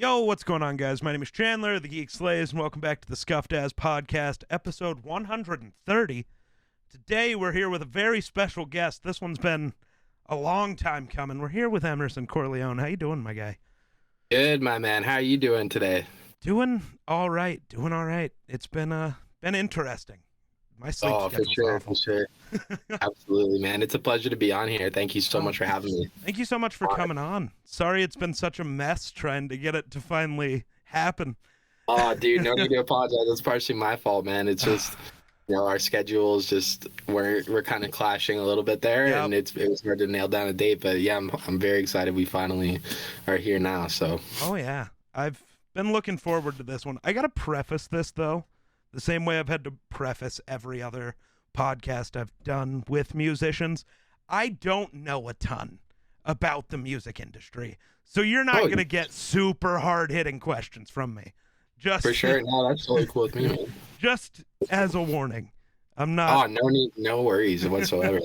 Yo, what's going on, guys? My name is Chandler, the Geek Slays, and welcome back to the Scuffed As Podcast, episode 130. Today, we're here with a very special guest. This one's been a long time coming. We're here with Emerson Corleone. How you doing, my guy? Good, my man. How are you doing today? Doing all right. It's been interesting. My sleep schedule's awful. For sure. Absolutely, man. It's a pleasure to be on here. Thank you so much for having me. Thank you so much for coming on. Sorry it's been such a mess trying to get it to finally happen. Oh, dude, no need to apologize. That's partially my fault, man. It's just, our schedules just we're kind of clashing a little bit there, and it was hard to nail down a date. But yeah, I'm very excited we finally are here now. So. Oh yeah, I've been looking forward to this one. I gotta preface this though, the same way I've had to preface every other podcast I've done with musicians. I don't know a ton about the music industry, so you're not going to get super hard-hitting questions from me. Just for sure. No, that's totally cool with me, man. Just as a warning, I'm not. Oh, no worries whatsoever.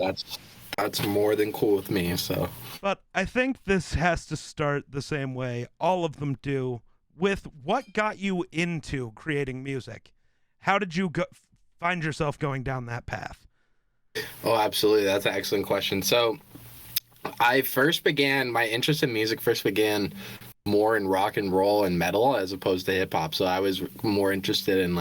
That's more than cool with me. So, but I think this has to start the same way all of them do, with what got you into creating music. How did you find yourself going down that path? Oh, absolutely. That's an excellent question. So my interest in music first began more in rock and roll and metal as opposed to hip hop. So I was more interested in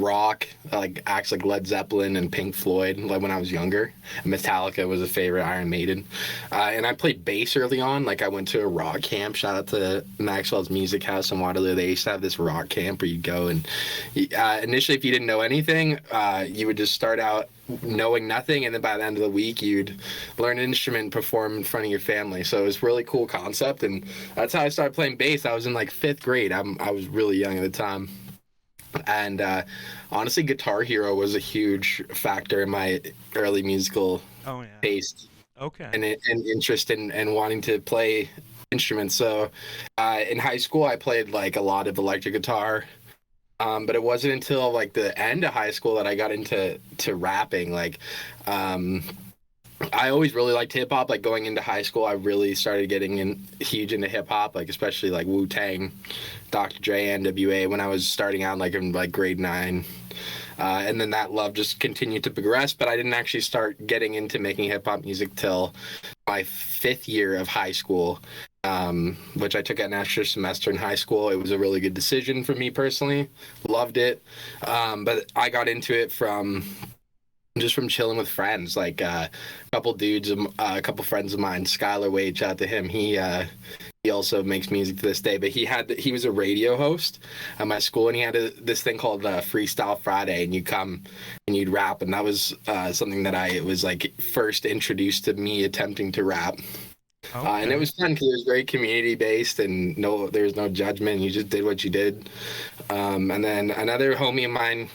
rock, like acts like Led Zeppelin and Pink Floyd, like when I was younger. Metallica was a favorite, Iron Maiden. And I played bass early on. Like I went to a rock camp. Shout out to Maxwell's Music House in Waterloo. They used to have this rock camp where you'd go and initially, if you didn't know anything, you would just start out knowing nothing, and then by the end of the week you'd learn an instrument and perform in front of your family. So it was a really cool concept, and that's how I started playing bass. I was in like 5th grade. I was really young at the time. And honestly, Guitar Hero was a huge factor in my early musical taste. Okay. And interest in wanting to play instruments. So in high school, I played like a lot of electric guitar. But it wasn't until like the end of high school that I got into rapping. Like, I always really liked hip hop. Like going into high school, I really started getting huge into hip hop, like especially like Wu-Tang, Dr. Dre, NWA when I was starting out like in like grade 9. And then that love just continued to progress, but I didn't actually start getting into making hip hop music till my 5th year of high school. Which I took an extra semester in high school. It was a really good decision for me personally. Loved it. But I got into it from chilling with friends, like a couple dudes, a couple friends of mine, Skylar Wade, shout out to him. He also makes music to this day, but he was a radio host at my school, and he had this thing called Freestyle Friday, and you'd come and you'd rap, and that was something that it was like first introduced to me attempting to rap. Okay. And it was fun because it was very community based, and there was no judgment. You just did what you did. And then another homie of mine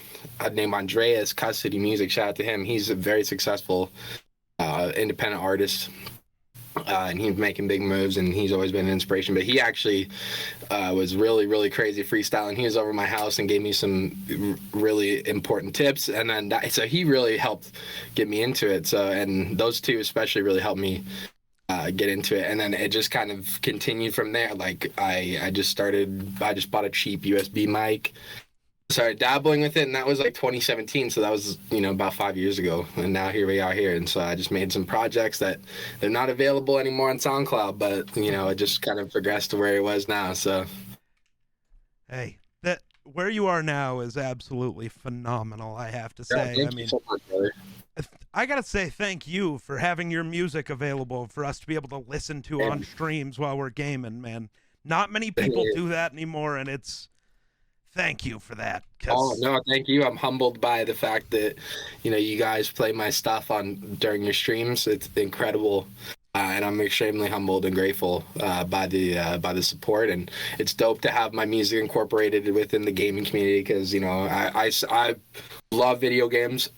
named Andreas, Custody Music, shout out to him. He's a very successful independent artist, and he's making big moves, and he's always been an inspiration. But he actually was really, really crazy freestyling. He was over my house and gave me some really important tips, and then so he really helped get me into it. So, and those two especially really helped me get into it, and then it just kind of continued from there. Like I just bought a cheap USB mic, started dabbling with it, and that was like 2017, so that was about 5 years ago, and now here we are here. And so I just made some projects that they're not available anymore on SoundCloud, but it just kind of progressed to where it was now. So hey, that where you are now is absolutely phenomenal, I have to say. Thank you so much, brother. I gotta say thank you for having your music available for us to be able to listen to on streams while we're gaming, man. Not many people do that anymore, and thank you for that. Oh, no, thank you. I'm humbled by the fact that, you guys play my stuff during your streams. It's incredible. And I'm extremely humbled and grateful by the support. And it's dope to have my music incorporated within the gaming community because, I love video games.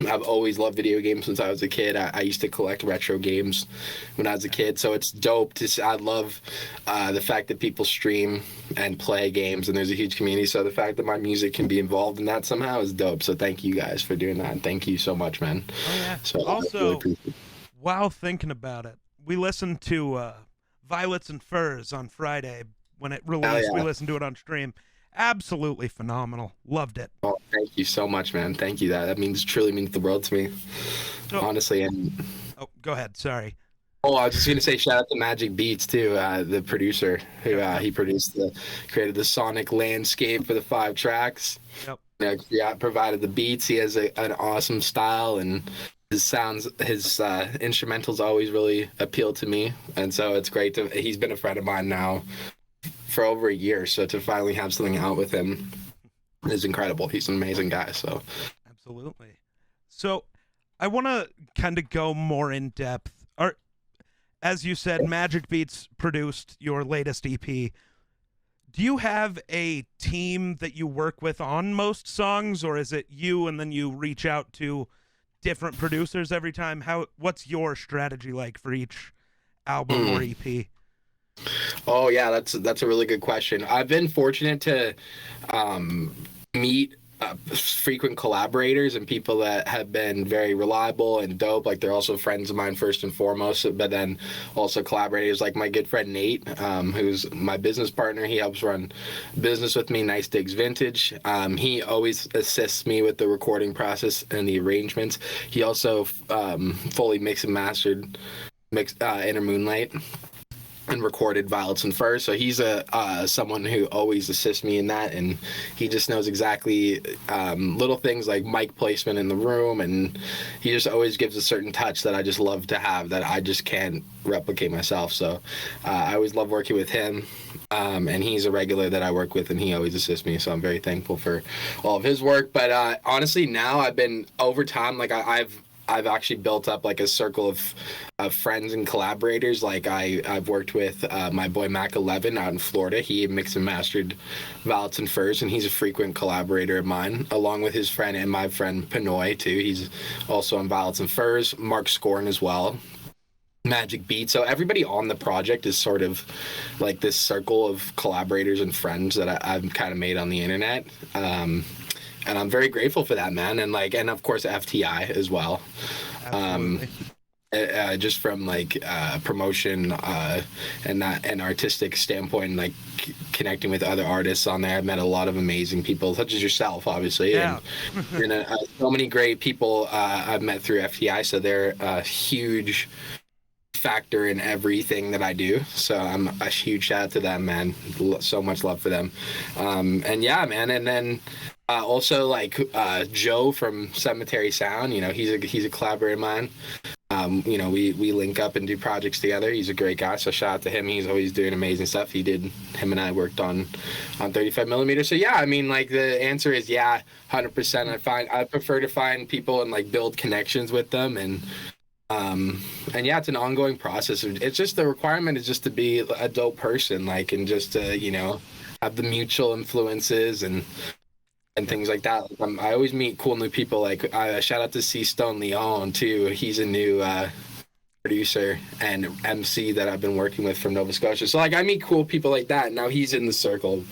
I've always loved video games since I was a kid. I used to collect retro games when I was a kid, so it's dope to see. I love the fact that people stream and play games, and there's a huge community, so the fact that my music can be involved in that somehow is dope. So thank you guys for doing that, and thank you so much, man. Oh, yeah. So also, while thinking about it, we listened to Violets and Furs on Friday when it released. yeah. We listened to it on stream. Absolutely phenomenal. Loved it. Oh, thank you so much, man. Thank you. That truly means the world to me, So, honestly. And go ahead. Sorry. oh, I was just gonna say shout out to Magic Beats too, the producer who he created the sonic landscape for the 5 tracks. Yep. Yeah, provided the beats. He has an awesome style, and his instrumentals always really appeal to me, and so it's great to. He's been a friend of mine now for over a year, so to finally have something out with him is incredible. He's an amazing guy. So absolutely. So I want to kind of go more in depth. Or, as you said, Magic Beats produced your latest EP. Do you have a team that you work with on most songs, or is it you and then you reach out to different producers every time? What's your strategy like for each album or EP? Oh yeah, that's a really good question. I've been fortunate to meet frequent collaborators and people that have been very reliable and dope. Like, they're also friends of mine first and foremost, but then also collaborators like my good friend Nate, who's my business partner. He helps run business with me, Nice Digs Vintage. He always assists me with the recording process and the arrangements. He also fully mixed and mastered Inner Moonlight and recorded Violets and Furs. So he's someone who always assists me in that, and he just knows exactly little things like mic placement in the room, and he just always gives a certain touch that I just love to have that I just can't replicate myself. So I always love working with him, and he's a regular that I work with, and he always assists me, so I'm very thankful for all of his work. But honestly, now I've been, over time, like I've actually built up like a circle of friends and collaborators. Like I've worked with my boy Mac 11 out in Florida. He mixed and mastered Violets and Furs, and he's a frequent collaborator of mine, along with his friend and my friend Pinoy too. He's also on Violets and Furs. Mark Scorn as well. Magic Beat. So everybody on the project is sort of like this circle of collaborators and friends that I've kind of made on the internet. And I'm very grateful for that, man. And of course FTI as well. Just from like promotion and an artistic standpoint, and like connecting with other artists on there. I've met a lot of amazing people, such as yourself, obviously. Yeah. And so many great people I've met through FTI. So they're a huge factor in everything that I do. So I'm a huge shout out to them, man. So much love for them. And yeah, man. And then also like Joe from Cemetery Sound, he's a collaborator of mine. We link up and do projects together. He's a great guy, so shout out to him. He's always doing amazing stuff. Him and I worked on 35 millimeter. So yeah, I mean, like, the answer is yeah, 100%. I prefer to find people and like build connections with them, and yeah, it's an ongoing process. It's just, the requirement is just to be a dope person, like, and just to have the mutual influences and things like that. I always meet cool new people. Like, shout out to C Stone Leon too. He's a new producer and MC that I've been working with from Nova Scotia. So like, I meet cool people like that. Now he's in the circle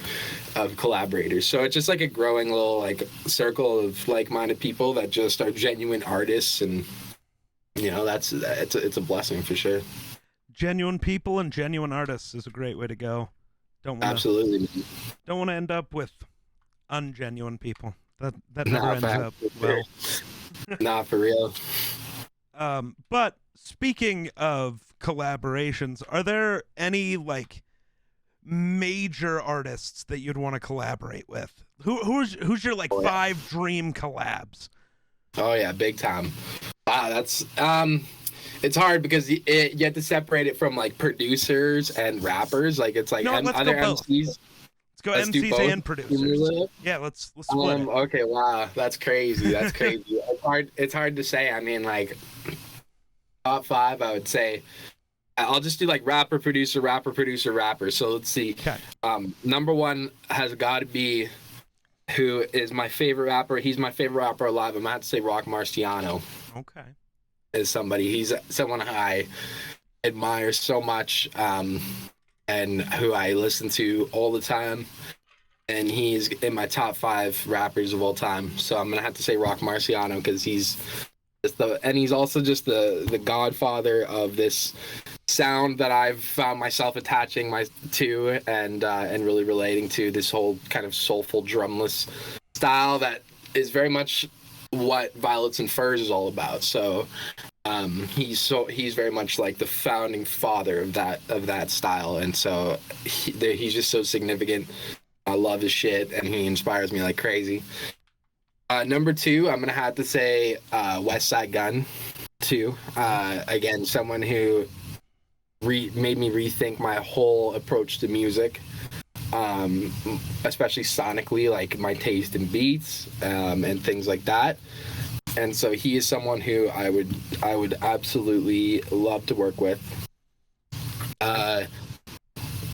of collaborators. So it's just like a growing little like circle of like-minded people that just are genuine artists, and it's a blessing for sure. Genuine people and genuine artists is a great way to go. Absolutely. Don't want to end up with ungenuine people. That never ends up well. Not for real. But speaking of collaborations, are there any like major artists that you'd want to collaborate with? Who's your like 5 dream collabs? Oh yeah, big time. Wow, that's it's hard because you have to separate it from like producers and rappers. Like, it's like other MCs. Let's go MCs and producers. Yeah, let's split it. Okay, wow, that's crazy. That's crazy. It's hard to say. I mean, like, top 5, I would say. I'll just do like rapper, producer, rapper. So let's see. Okay. Number 1 has got to be, who is my favorite rapper. He's my favorite rapper alive. I'm going to have to say Rock Marciano. Okay. Is somebody. He's someone I admire so much. And who I listen to all the time, and he's in my top 5 rappers of all time. So I'm gonna have to say Rock Marciano, because he's also just the godfather of this sound that I've found myself attaching to and really relating to, this whole kind of soulful drumless style that is very much what Violets and Furs is all about. So he's very much like the founding father of that style, and so he's just so significant. I love his shit, and he inspires me like crazy. Number 2, I'm gonna have to say West Side Gun too. Again, someone who made me rethink my whole approach to music, especially sonically, like my taste in beats and things like that. And so he is someone who I would absolutely love to work with.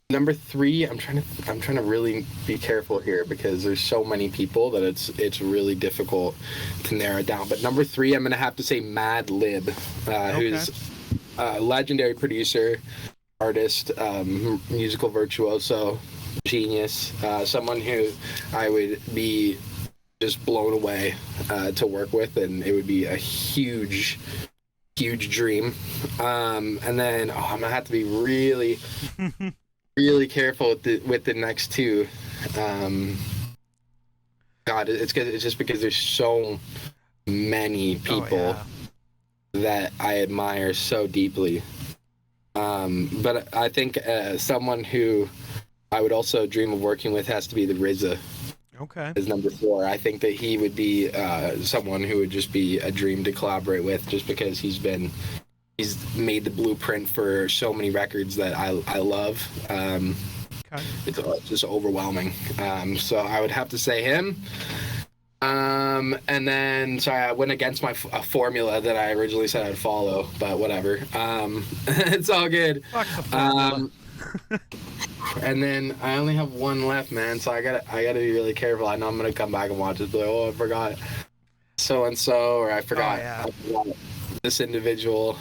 Number 3, I'm trying to really be careful here because there's so many people that it's really difficult to narrow it down. But number 3, I'm gonna have to say Mad Lib, who's a legendary producer, artist, musical virtuoso, genius, someone who I would be just blown away to work with, and it would be a huge dream. And then I'm gonna have to be really really careful with the next 2. God, it's just because there's so many people that I admire so deeply. But I think someone who I would also dream of working with has to be the RZA. Okay. Is number 4. I think that he would be someone who would just be a dream to collaborate with, just because he's made the blueprint for so many records that I love. It's just overwhelming. So I would have to say him. And then, sorry, I went against my formula that I originally said I'd follow, but whatever. It's all good. Fuck the formula. And then I only have one left, man. So I gotta be really careful. I know I'm gonna come back and watch this, but oh, I forgot so and so, or I forgot this individual.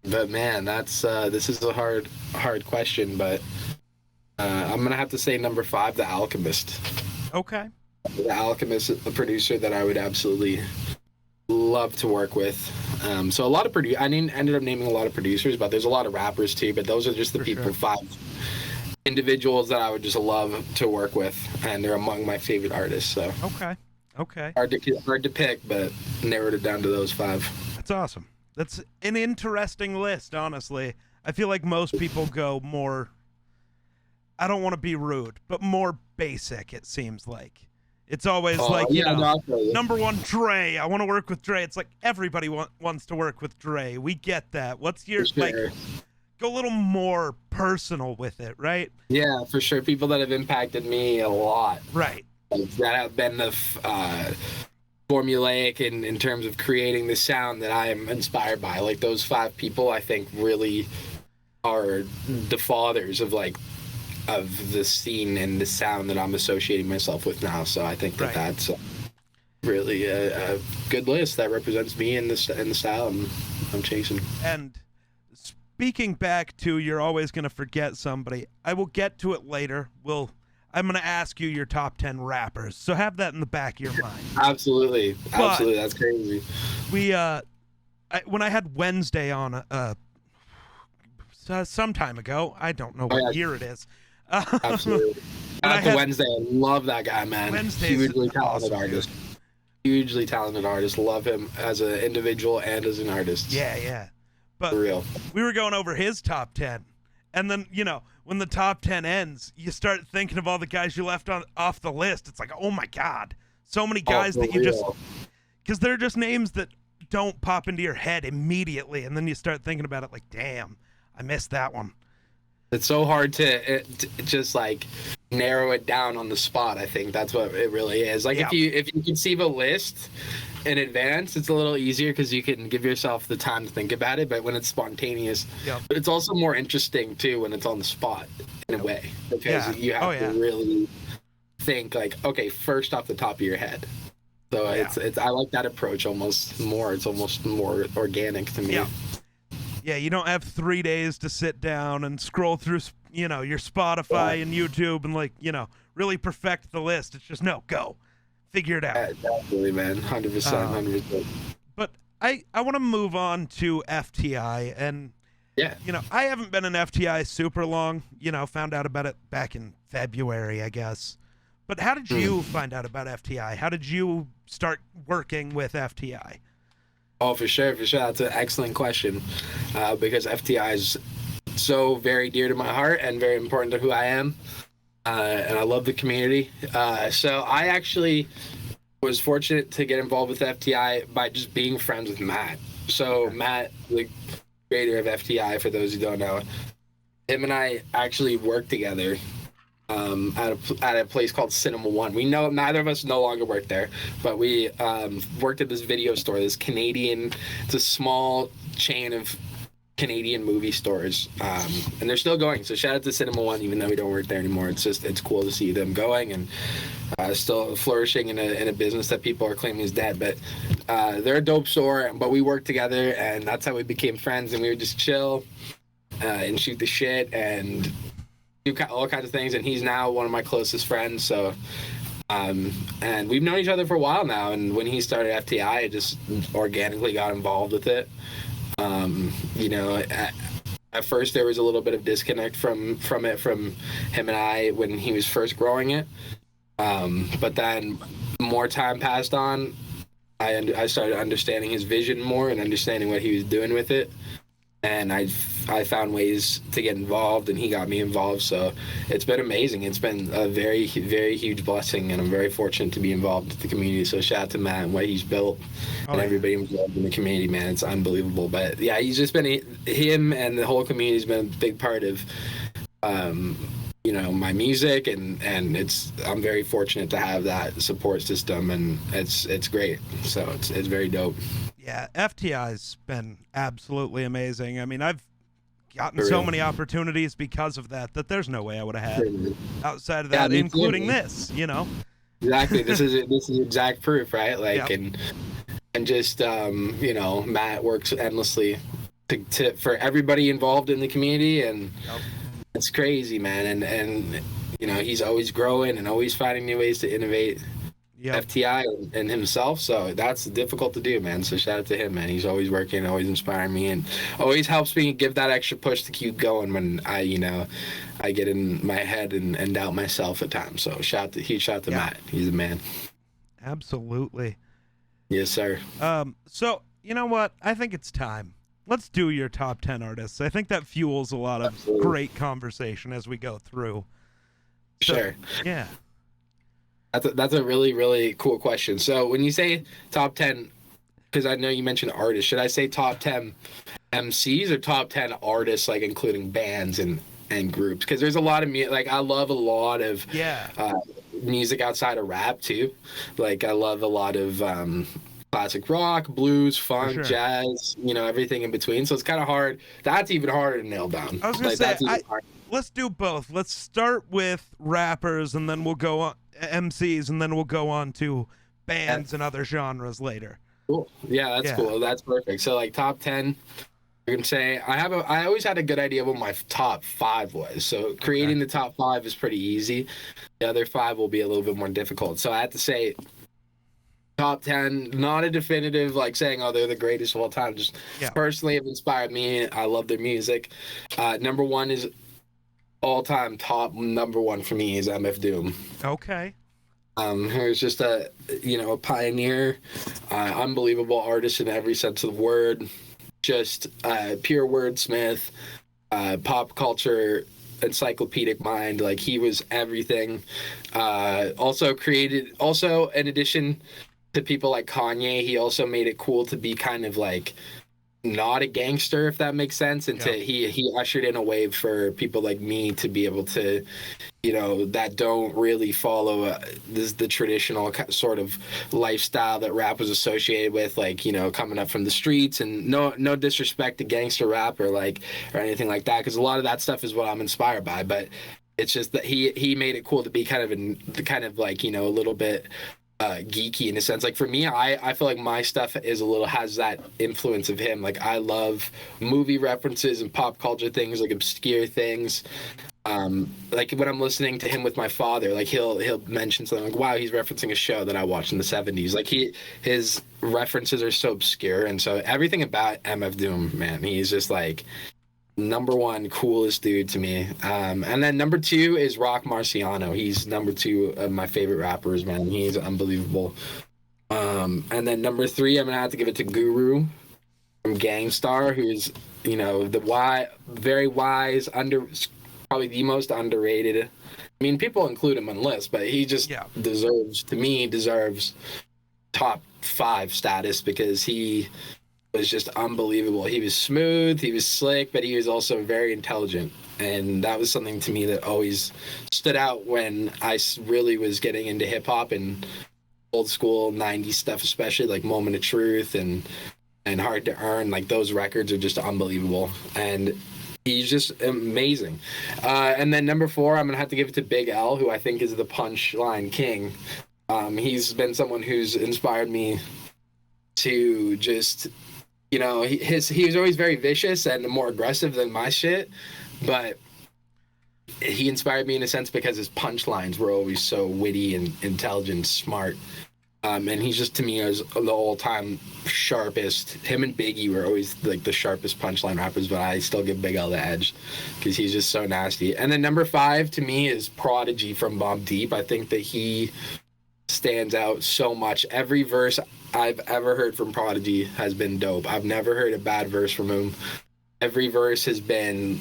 But man, that's this is a hard question, but I'm gonna have to say number 5, The Alchemist. Okay. The Alchemist, a producer that I would absolutely love to work with. So a lot of I ended up naming a lot of producers, but there's a lot of rappers too. But those are just the people, 5 individuals that I would just love to work with, and they're among my favorite artists. So okay. Hard to pick, but narrowed it down to those 5. That's awesome. That's an interesting list, honestly. I feel like most people go more, I don't want to be rude, but more basic, it seems like. It's always number 1, Dre. I want to work with Dre. It's like everybody wants to work with Dre. We get that. What's your, go a little more personal with it, right? Yeah, for sure. People that have impacted me a lot. Right. That have been the formulaic in terms of creating the sound that I am inspired by. Like those 5 people, I think, really are the fathers of the scene and the sound that I'm associating myself with now. So I think that's really a good list that represents me in the style I'm chasing. And speaking back to, you're always going to forget somebody. I will get to it later. I'm going to ask you your top 10 rappers. So have that in the back of your mind. Absolutely. That's crazy. We, when I had Wednesday on some time ago, I don't know what year it is. Absolutely. Wednesday. I love that guy, man. Wednesday's hugely talented artist. Hugely talented artist. Love him as an individual and as an artist. Yeah. But for real. We were going over his top 10. And then, when the top 10 ends, you start thinking of all the guys you left off the list. It's like, oh my God, so many guys that you just, because they're just names that don't pop into your head immediately. And then you start thinking about it like, damn, I missed that one. It's so hard to just narrow it down on the spot. I think that's what it really is. If you conceive a list in advance, it's a little easier because you can give yourself the time to think about it. But when it's spontaneous, but it's also more interesting too when it's on the spot in a way, because you have to really think okay, first off the top of your head. So it's I like that approach almost more. It's almost more organic to me. Yeah, you don't have 3 days to sit down and scroll through, your Spotify and YouTube and really perfect the list. It's just go, figure it out. Yeah, definitely, man, 100%. But I want to move on to FTI, and Yeah. I haven't been in FTI super long. Found out about it back in February, I guess. But how did you find out about FTI? How did you start working with FTI? Oh, for sure. That's an excellent question, because FTI is so very dear to my heart and very important to who I am, and I love the community. So I actually was fortunate to get involved with FTI by just being friends with Matt. So Matt, the creator of FTI, for those who don't know, him and I actually worked together at a place called Cinema One. We know neither of us no longer work there, but we worked at this video store, it's a small chain of Canadian movie stores, and they're still going. So shout out to Cinema One, even though we don't work there anymore. It's cool to see them going and still flourishing in a business that people are claiming is dead. But they're a dope store, but we worked together, and that's how we became friends. And we would just chill and shoot the shit and do all kinds of things. And he's now one of my closest friends. So and we've known each other for a while now. And when he started FTI, I just organically got involved with it. At first there was a little bit of disconnect from him and I when he was first growing it, but then more time passed on, I started understanding his vision more and understanding what he was doing with it, and I found ways to get involved, and he got me involved. So it's been amazing. It's been a very, very huge blessing, and I'm very fortunate to be involved with the community. So shout out to Matt and what he's built, and everybody involved in the community, man. It's unbelievable. But yeah, he's just been, him and the whole community has been a big part of my music, and I'm very fortunate to have that support system, and it's great. So it's very dope. Yeah, FTI's been absolutely amazing. I mean, I've gotten so many opportunities because of that there's no way I would have had outside of that, including this, Exactly. This is exact proof, right? Like, and just Matt works endlessly for everybody involved in the community, and it's crazy, man. And he's always growing and always finding new ways to innovate. FTI and himself, so that's difficult to do, man. So shout out to him, man. He's always working, always inspiring me, and always helps me give that extra push to keep going when I get in my head and doubt myself at times. So huge shout out to Matt. He's a man. Absolutely. Yes, sir. So you know what? I think it's time. Let's do your top 10 artists. I think that fuels a lot of great conversation as we go through. Sure. Yeah. That's a really, really cool question. So when you say top 10, because I know you mentioned artists, should I say top 10 MCs or top 10 artists, like including bands and groups? Because there's a lot of music. Like, I love a lot of music outside of rap too. Like, I love a lot of classic rock, blues, funk, jazz, everything in between. So it's kind of hard. That's even harder to nail down. I was gonna say, let's do both. Let's start with rappers, and then we'll go on MCs, and then we'll go on to bands and other genres later. Cool. Yeah, that's cool. That's perfect. So like top 10, I can say I always had a good idea of what my top 5 was. So creating the top 5 is pretty easy. The other 5 will be a little bit more difficult. So I have to say top 10, not a definitive like saying, oh, they're the greatest of all time. Just personally have inspired me. I love their music. Number 1 is all-time top number 1 for me is MF Doom. Okay. Who's just a pioneer, unbelievable artist in every sense of the word, just pure wordsmith, pop culture encyclopedic mind. Like, he was everything. Also in addition to people like Kanye, he also made it cool to be kind of like not a gangster, if that makes sense, and he ushered in a wave for people like me to be able to, that don't really follow the traditional sort of lifestyle that rap was associated with, like, coming up from the streets. And no disrespect to gangster rap or anything like that, because a lot of that stuff is what I'm inspired by, but it's just that he made it cool to be kind of a little bit geeky in a sense. Like, for me, I feel like my stuff has that influence of him. Like, I love movie references and pop culture things, like obscure things. Like when I'm listening to him with my father, like he'll mention something like, wow, he's referencing a show that I watched in the 70s. Like his references are so obscure, and so everything about MF Doom, man, he's just like number one coolest dude to me. And then number two is Rock Marciano. He's number two of my favorite rappers, man. He's unbelievable. And then number three, I'm gonna have to give it to Guru from Gangstar, who's, you know, very wise, probably the most underrated. I mean, people include him on lists, but he just deserves top 5 status because he was just unbelievable. He was smooth, he was slick, but he was also very intelligent. And that was something to me that always stood out when I really was getting into hip hop and old school 90s stuff, especially like Moment of Truth and Hard to Earn. Like those records are just unbelievable. And he's just amazing. And then number 4, I'm going to have to give it to Big L, who I think is the punchline king. He's been someone who's inspired me to just, you know, he was always very vicious and more aggressive than my shit, but he inspired me in a sense because his punchlines were always so witty and intelligent, smart. And he's just, to me, as the all-time sharpest. Him and Biggie were always like the sharpest punchline rappers, but I still give Big L the edge because he's just so nasty. And then number 5 to me is Prodigy from Mobb Deep. I think that he stands out so much. Every verse I've ever heard from Prodigy has been dope. I've never heard a bad verse from him. Every verse has been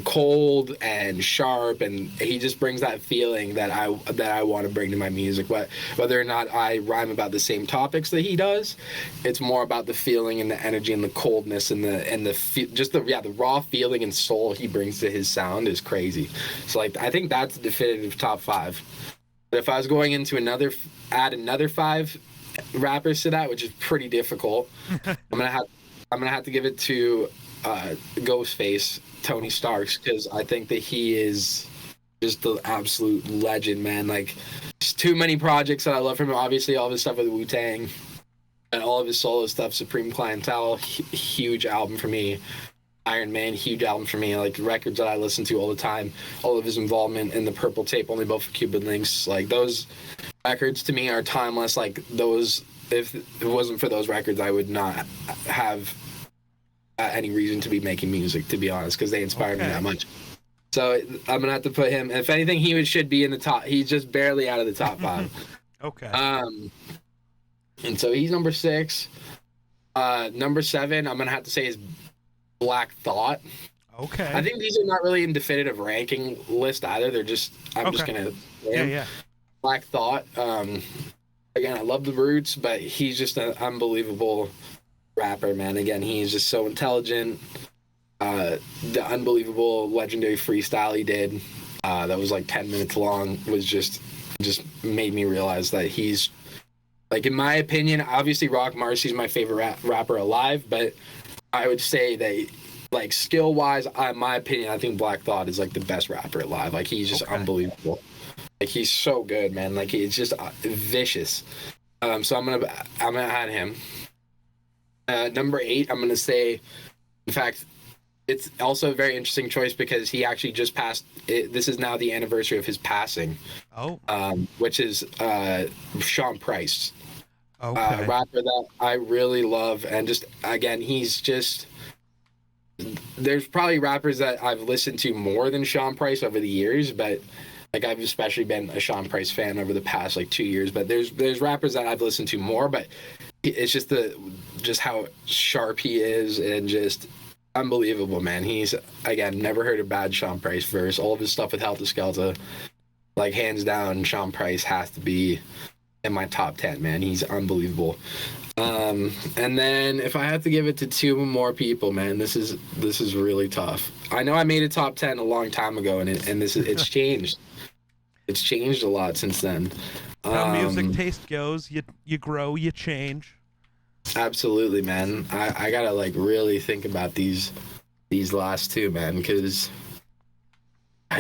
cold and sharp, and he just brings that feeling that I want to bring to my music. But whether or not I rhyme about the same topics that he does, it's more about the feeling and the energy and the coldness and the raw feeling and soul he brings to his sound is crazy. So like I think that's the definitive top 5. But if I was going into add another 5 rappers to that, which is pretty difficult, I'm gonna have to give it to Ghostface, Tony Starks, because I think that he is just the absolute legend, man. Like, there's too many projects that I love from him. Obviously, all of his stuff with Wu-Tang and all of his solo stuff, Supreme Clientele, huge album for me. Iron Man, huge album for me. Like, records that I listen to all the time. All of his involvement in the Purple Tape, Only Built for Cuban Links. Like, those records to me are timeless. Like, those, if it wasn't for those records, I would not have any reason to be making music, to be honest, because they inspired me that much. So I'm gonna have to put him. If anything, he should be in the top. He's just barely out of the top 5. Okay. And so he's number 6. Number 7, I'm gonna have to say is Black Thought. Okay. I think these are not really in definitive ranking list either. They're just just gonna yeah. Black Thought. Again, I love the roots, but he's just an unbelievable rapper, man. Again, he's just so intelligent. The unbelievable legendary freestyle he did that was like 10 minutes long was just made me realize that he's, like, in my opinion, obviously Rock Marcy's my favorite rapper alive, but I would say that, like, skill wise, in my opinion, I think Black Thought is like the best rapper alive. Like, he's just unbelievable. Like, he's so good, man. Like, he's just vicious. So I'm gonna add him. Number 8, I'm going to say, in fact, it's also a very interesting choice because he actually just passed. This is now the anniversary of his passing. Which is Sean Price. A rapper that I really love. And just, again, he's just, there's probably rappers that I've listened to more than Sean Price over the years, but like, I've especially been a Sean Price fan over the past like 2 years, but there's rappers that I've listened to more, but it's just how sharp he is and just unbelievable, man. He's, again, never heard a bad Sean Price verse. All of his stuff with Helter Skelter, like, hands down, Sean Price has to be in my top 10, man. He's unbelievable. And then if I had to give it to 2 more people, man, this is really tough. I know I made a top 10 a long time ago, and it's changed. It's changed a lot since then. How music taste goes, you grow, you change. Absolutely, man. I gotta, like, really think about these last 2, man, because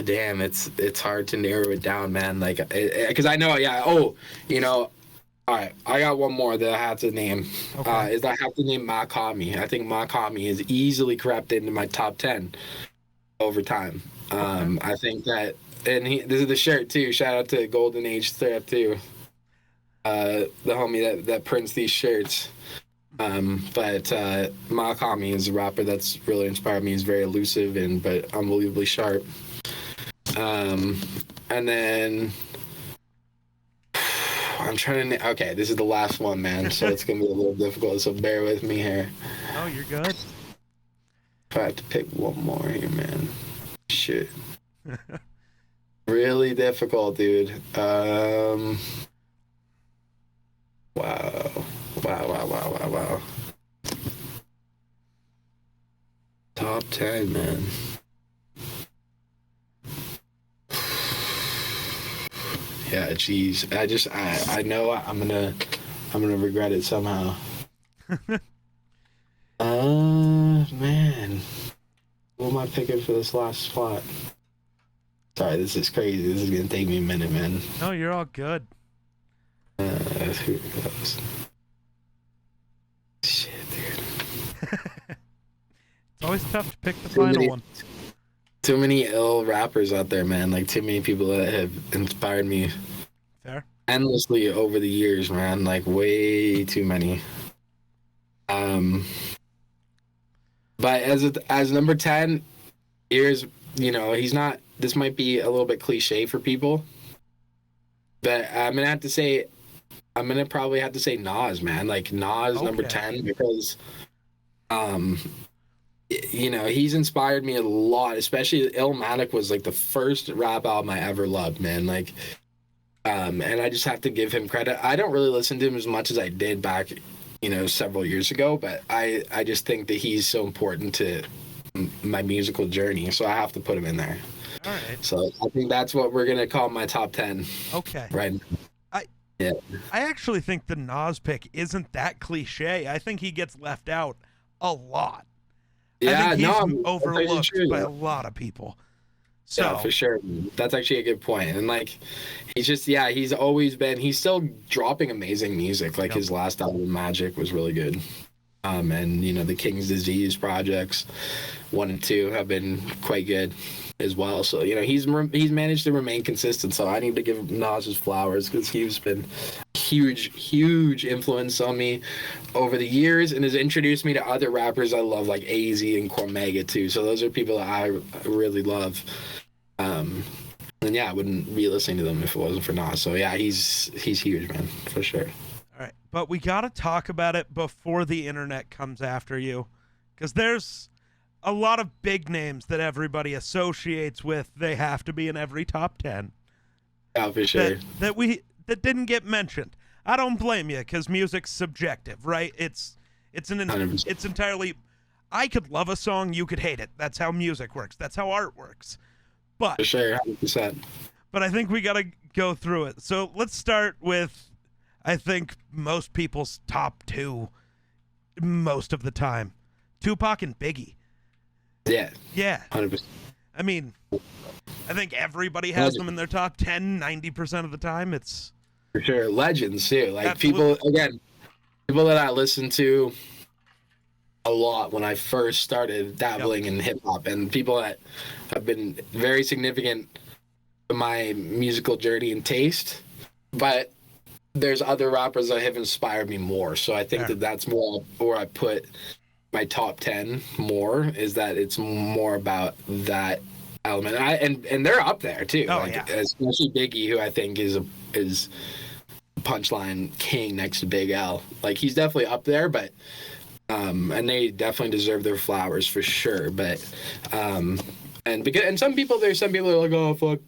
damn, it's hard to narrow it down, man. Like, because I know, all right, I got one more that I have to name. I have to name Makami. I think Makami is easily crept into my top 10. over time. I think that, and this is the shirt too. Shout out to Golden Age Thrift too. The homie that prints these shirts. But Malakami is a rapper that's really inspired me. He's very elusive but unbelievably sharp. And then I'm trying to. Okay, this is the last one, man. So it's gonna be a little difficult. So bear with me here. Oh, you're good. If I have to pick one more here, man. Shit. Really difficult, dude. Wow. Top 10, man. Yeah, geez. I know I'm gonna regret it somehow. Man. What am I picking for this last spot? Sorry, this is crazy. This is gonna take me a minute, man. No, you're all good. Who goes? Shit, dude. It's always tough to pick the final one. Too many ill rappers out there, man. Like, too many people that have inspired me Fair. endlessly over the years, man. Like, way too many. But as number 10, here's, he's not. This might be a little bit cliche for people, but I'm gonna probably have to say Nas, man. Like, Nas, okay. Number 10, because he's inspired me a lot, especially Illmatic was like the first rap album I ever loved, man. Like, and I just have to give him credit. I don't really listen to him as much as I did back, several years ago, but I just think that he's so important to my musical journey, so I have to put him in there. All right. So I think that's what we're gonna call my top 10. Okay. Right. I actually think the Nas pick isn't that cliche. I think he gets left out a lot. Yeah, I think he's overlooked by a lot of people. So. Yeah, for sure. That's actually a good point. And like, he's still dropping amazing music. Like, his last album, Magic, was really good. And the King's Disease projects 1 and 2 have been quite good as well. So he's managed to remain consistent. So I need to give Nas his flowers, because he's been huge influence on me over the years, and has introduced me to other rappers I love, like AZ and Cormega too. So those are people that I really love. And yeah, I wouldn't be listening to them if it wasn't for Nas. So yeah, he's huge, man, for sure. All right, but we got to talk about it before the internet comes after you, because there's a lot of big names that everybody associates with. They have to be in every top 10. Yeah, for sure. That didn't get mentioned. I don't blame you, because music's subjective, right? It's entirely. I could love a song, you could hate it. That's how music works. That's how art works. But for sure, 100%. But I think we got to go through it. So let's start with, I think, most people's top 2 most of the time. Tupac and Biggie. Yeah. Yeah. 100%. I mean, I think everybody has them in their top 10, 90% of the time. It's for sure legends too. Like, absolutely. people that I listened to a lot when I first started dabbling in hip hop, and people that have been very significant to my musical journey and taste. But there's other rappers that have inspired me more. So I think that's more where I put my top 10 more, is that it's more about that element. And they're up there too. Especially Biggie, who I think is punchline king next to Big L. Like, he's definitely up there, but and they definitely deserve their flowers for sure. But there's some people that are like, oh, fuck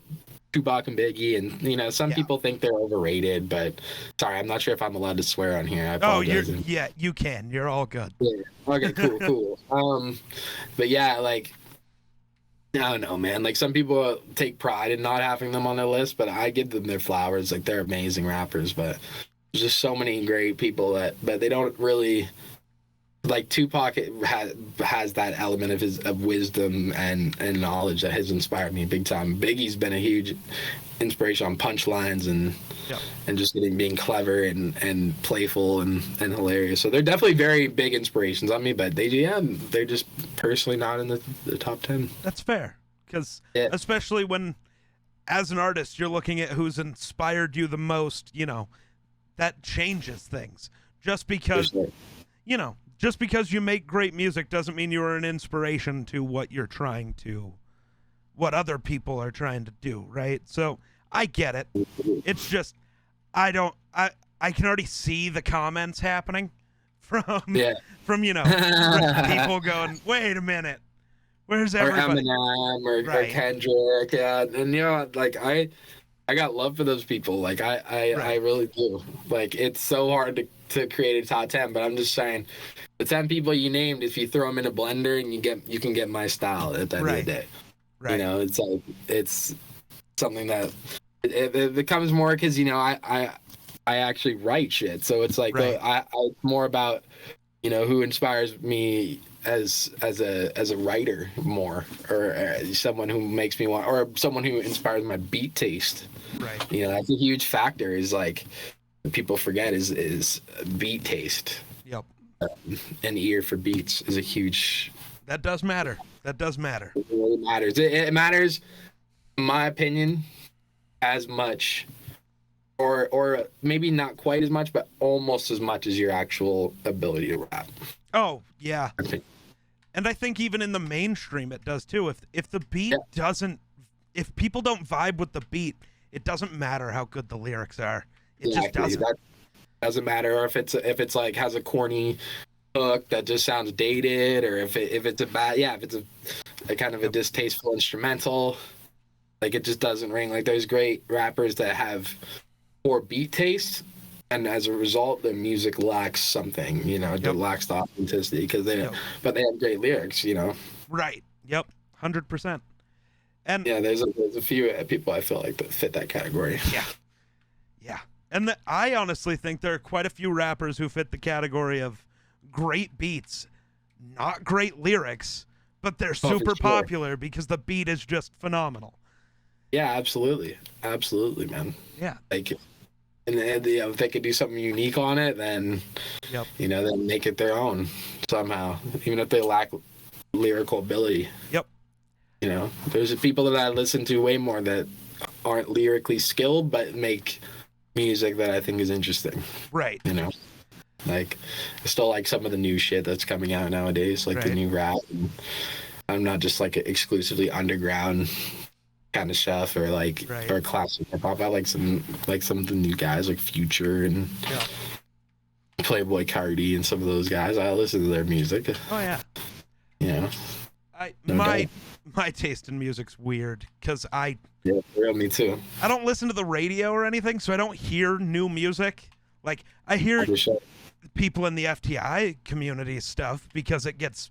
Tupac and Biggie, and some people think they're overrated. But sorry, I'm not sure if I'm allowed to swear on here. I apologize. You can. You're all good. Yeah. Okay, cool. But yeah, like, I don't know, man. Like, some people take pride in not having them on their list, but I give them their flowers. Like, they're amazing rappers, but there's just so many great people but they don't really. Like, Tupac has that element of wisdom and knowledge that has inspired me big time. Biggie's been a huge inspiration on punchlines and just being clever and playful and hilarious. So they're definitely very big inspirations on me, but they're just personally not in the top 10. That's fair. Because Yeah. especially when, as an artist, you're looking at who's inspired you the most, that changes things. Just because, For sure. just because you make great music doesn't mean you are an inspiration to what other people are trying to do, right? So I get it. It's just, I can already see the comments happening from, Yeah. from people going, wait a minute, where's Or everybody? Eminem or Right. Kendrick, yeah, and like I got love for those people. Like I Right. really do. Like it's so hard to create a top 10, but I'm just saying, the 10 people you named, if you throw them in a blender and you can get my style at the end of the day. Right. It's like it's something that it becomes more because I actually write shit, so it's like Right. I more about who inspires me as a writer more, or someone who makes me want, or someone who inspires my beat taste. Right. That's a huge factor. Is like people forget is beat taste. Yep. An ear for beats is a huge. That does matter. That does matter. It really matters. It matters, in my opinion, as much, or maybe not quite as much, but almost as much as your actual ability to rap. Oh, yeah. I think. And I think even in the mainstream it does too. If the beat doesn't, if people don't vibe with the beat, it doesn't matter how good the lyrics are. It just doesn't. That doesn't matter, or if it's like has a corny hook that just sounds dated, or if it's a kind of a distasteful instrumental, like it just doesn't ring. Like there's great rappers that have poor beat taste, and as a result their music lacks something, it lacks the authenticity but they have great lyrics. Right. Yep. 100%. And there's a few people I feel like that fit that category. Yeah. And I honestly think there are quite a few rappers who fit the category of great beats, not great lyrics, but they're super popular because the beat is just phenomenal. Yeah, absolutely, man. Yeah. Like, and if they could do something unique on it, then then make it their own somehow, even if they lack lyrical ability. Yep. There's people that I listen to way more that aren't lyrically skilled but make music that I think is interesting. Right. Like I still like some of the new shit that's coming out nowadays, like the new rap. And I'm not just like exclusively underground kind of stuff, or like or classic hip hop. I like some of the new guys like Future and Playboy Cardi and some of those guys. I listen to their music. Oh yeah. My taste in music's weird because me too. I don't listen to the radio or anything, so I don't hear new music. Like I hear people in the FTI community stuff because it gets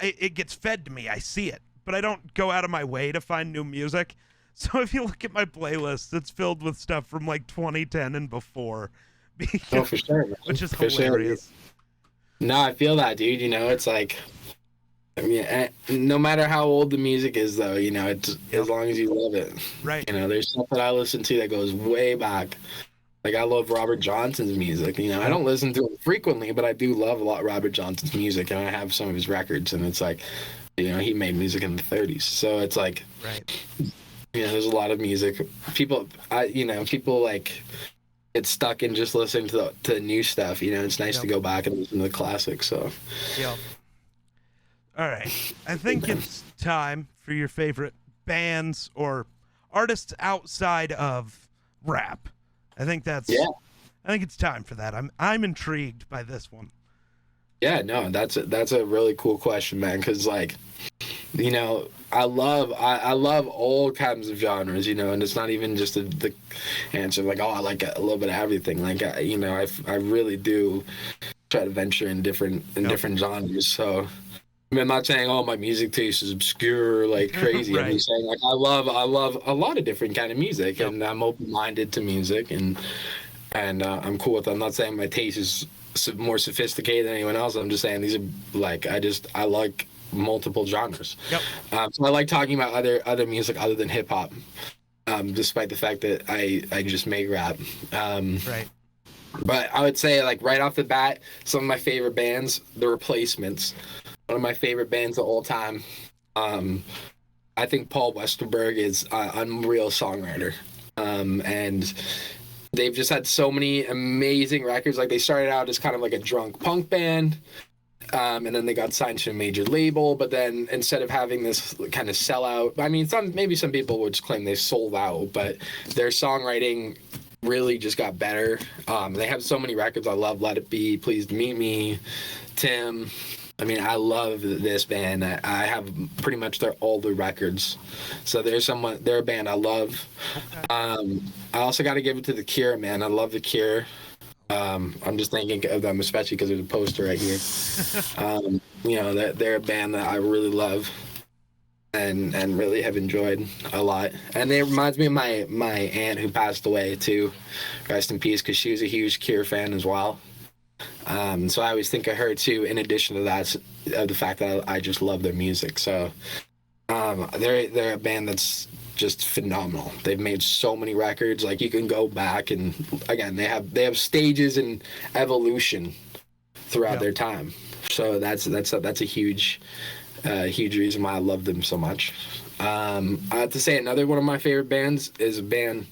it gets fed to me. I see it, but I don't go out of my way to find new music. So if you look at my playlist, it's filled with stuff from like 2010 and before. For sure, man. Which is hilarious. Sure. No, I feel that, dude. It's like, I mean, no matter how old the music is, though, it's as long as you love it. Right. There's stuff that I listen to that goes way back. Like I love Robert Johnson's music. I don't listen to him frequently, but I do love a lot of Robert Johnson's music, and I have some of his records. And it's like, he made music in the 30s, so it's like, there's a lot of music. People like get stuck in just listening to the new stuff. It's nice to go back and listen to the classics. So. Yep. All right. I think it's time for your favorite bands or artists outside of rap. I think it's time for that. I'm intrigued by this one. Yeah, no, that's a really cool question, man, cuz like I love all kinds of genres, and it's not even just the answer like, oh, I like a little bit of everything. Like I really do try to venture in different genres. So I'm not saying, oh, my music taste is obscure like crazy. I'm just saying, like, I love a lot of different kind of music, and I'm open-minded to music, and I'm cool with it. I'm not saying my taste is more sophisticated than anyone else. I'm just saying these are like I like multiple genres. So I like talking about other music other than hip hop, despite the fact that I just make rap. But I would say, like, right off the bat, some of my favorite bands, The Replacements. One of my favorite bands of all time. I think Paul Westerberg is an unreal songwriter. And they've just had so many amazing records. Like, they started out as kind of like a drunk punk band, and then they got signed to a major label. But then instead of having this kind of sellout, I mean, maybe some people would claim they sold out, but their songwriting really just got better. They have so many records I love. Let It Be, Pleased to Meet Me, Tim. I mean, I love this band. I have pretty much their older records. So they're a band I love. I also got to give it to The Cure, man. I love The Cure. I'm just thinking of them, especially because there's a poster right here. You know, they're a band that I really love and really have enjoyed a lot. And it reminds me of my aunt who passed away too. Rest in peace, because she was a huge Cure fan as well. So I always think of her too, in addition to that, of the fact that I just love their music. So they're a band that's just phenomenal. They've made so many records. Like, you can go back and, again, they have stages and evolution throughout their time. So that's a huge reason why I love them so much. I have to say, another one of my favorite bands is a band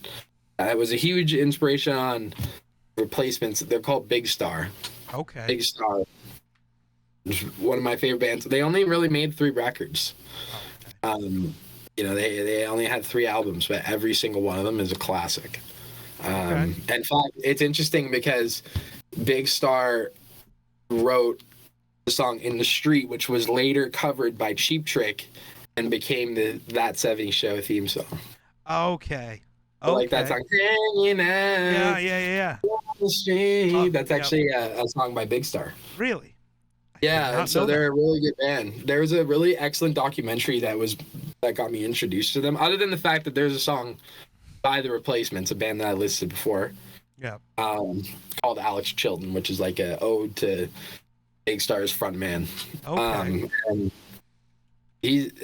that was a huge inspiration on Replacements. They're called Big Star. Okay. Big Star. One of my favorite bands. They only really made 3 records. Okay. You know, they only had 3 albums, but every single one of them is a classic. Okay. In fact, it's interesting because Big Star wrote the song In the Street, which was later covered by Cheap Trick and became the That 70s Show theme song. Okay. Like that song, Hanging Out. Yeah. The street. That's actually a song by Big Star. Really? Yeah, and so they're a really good band. There was a really excellent documentary that got me introduced to them. Other than the fact that there's a song by The Replacements, a band that I listed before. Yeah. Called Alex Chilton, which is like an ode to Big Star's frontman. Okay.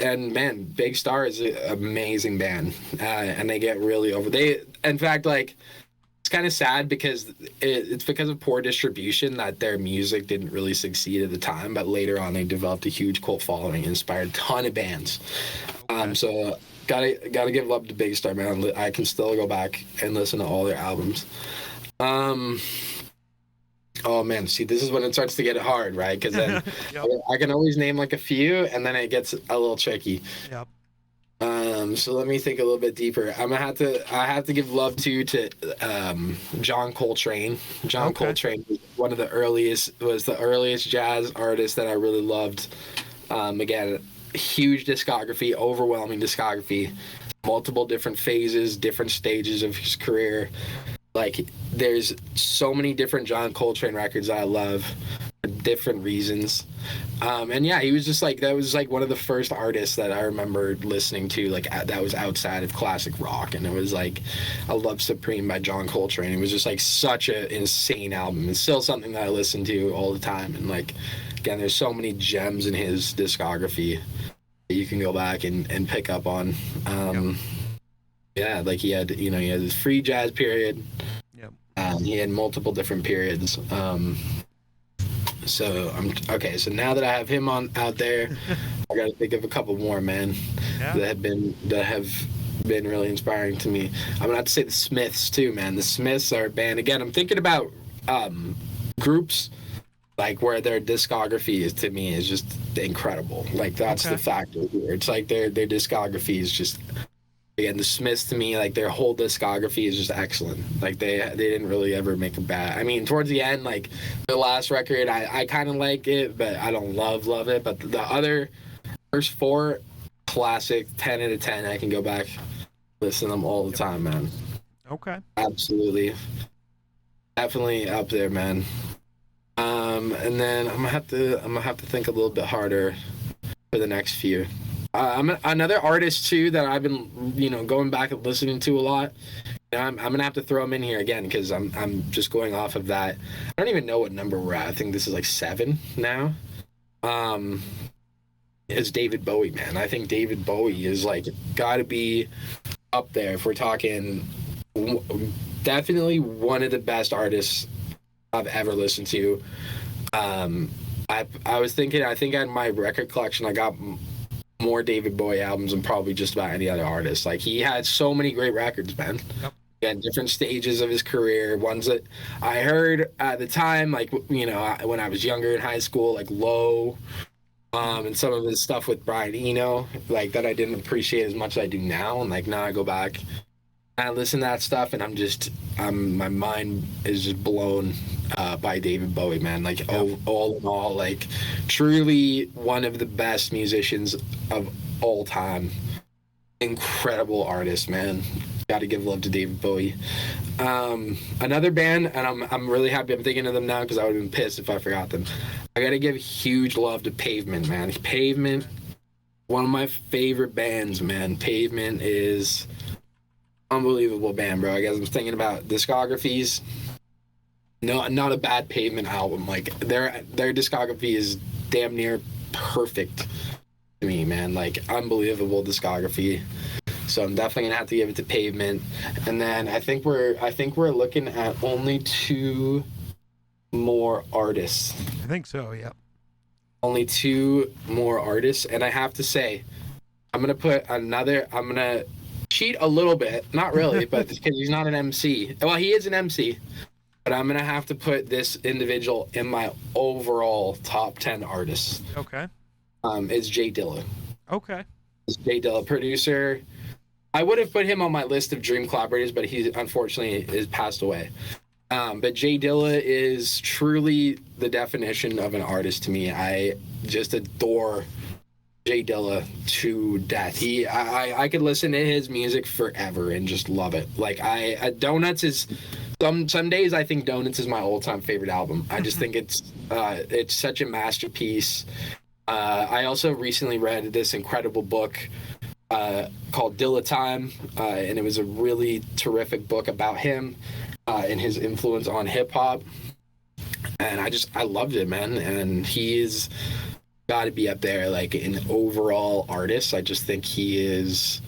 And Big Star is an amazing band, and they get really over. In fact, like, it's kind of sad because it's because of poor distribution that their music didn't really succeed at the time, but later on they developed a huge cult following, inspired a ton of bands. Okay. So gotta give love to Big Star, man. I can still go back and listen to all their albums. Oh man, see, this is when it starts to get hard, right? Because then I can always name like a few, and then it gets a little tricky. Yep. So let me think a little bit deeper. I have to give love to John Coltrane. John Coltrane was the earliest jazz artist that I really loved. Again, huge discography, overwhelming discography, multiple different phases, different stages of his career. Like, there's so many different John Coltrane records that I love for different reasons. And yeah, he was just like, that was like one of the first artists that I remember listening to, like, that was outside of classic rock. And it was like I Love Supreme by John Coltrane. It was just like such an insane album. It's still something that I listen to all the time. And like, again, there's so many gems in his discography that you can go back and pick up on. Yeah, like he had his free jazz period. Yep. He had multiple different periods. So now that I have him out there, I got to think of a couple more, man, that have been really inspiring to me. I'm gonna have to say the Smiths too, man. The Smiths are a band. Again, I'm thinking about groups like where their discography is, to me, is just incredible. Like, that's the factor here. It's like their discography is just. Again, the Smiths, to me, like, their whole discography is just excellent. Like, they didn't really ever make a bad. I mean, towards the end, like, the last record, I kind of like it, but I don't love it. But the other first 4, classic, 10 out of 10. I can go back, listen to them all the time, man. Okay. Absolutely, definitely up there, man. And then I'm gonna have to think a little bit harder for the next few. Another artist too that I've been going back and listening to a lot. I'm gonna have to throw him in here again because I'm just going off of that. I don't even know what number we're at. I think this is like 7 now. It's David Bowie, man. I think David Bowie is like gotta be up there if we're talking. Definitely one of the best artists I've ever listened to. I was thinking. I think in my record collection I got more David Bowie albums than probably just about any other artist. Like, he had so many great records, man. Yep. At different stages of his career, ones that I heard at the time, like, you know, when I was younger in high school, like Low, and some of his stuff with Brian Eno, like, that I didn't appreciate as much as I do now. And like, now I go back and I listen to that stuff, and my mind is just blown by David Bowie, man. Like, all in all, like, truly one of the best musicians of all time. Incredible artist, man. Got to give love to David Bowie. Another band, and I'm really happy I'm thinking of them now, because I would have been pissed if I forgot them. I got to give huge love to Pavement, man. Pavement, one of my favorite bands, man. Pavement is unbelievable band, bro. I guess I'm thinking about discographies. No, not a bad Pavement album. Like, their discography is damn near perfect to me, man. Like, unbelievable discography. So I'm definitely gonna have to give it to Pavement. And then I think we're looking at only 2 more artists. I think so, yep. Only 2 more artists. And I have to say, I'm gonna cheat a little bit. Not really, but because he's not an MC. Well, he is an MC. But I'm gonna have to put this individual in my overall top 10 artists. Okay. It's Jay Dilla. Okay. It's Jay Dilla, producer. I would have put him on my list of dream collaborators, but he unfortunately is passed away. But Jay Dilla is truly the definition of an artist to me. I just adore Jay Dilla to death. I could listen to his music forever and just love it. Like, Donuts is some days I think Donuts is my all-time favorite album. I just think it's such a masterpiece. I also recently read this incredible book called Dilla Time, and it was a really terrific book about him and his influence on hip-hop. And I loved it, man. And he's got to be up there, like, an overall artist. I just think he is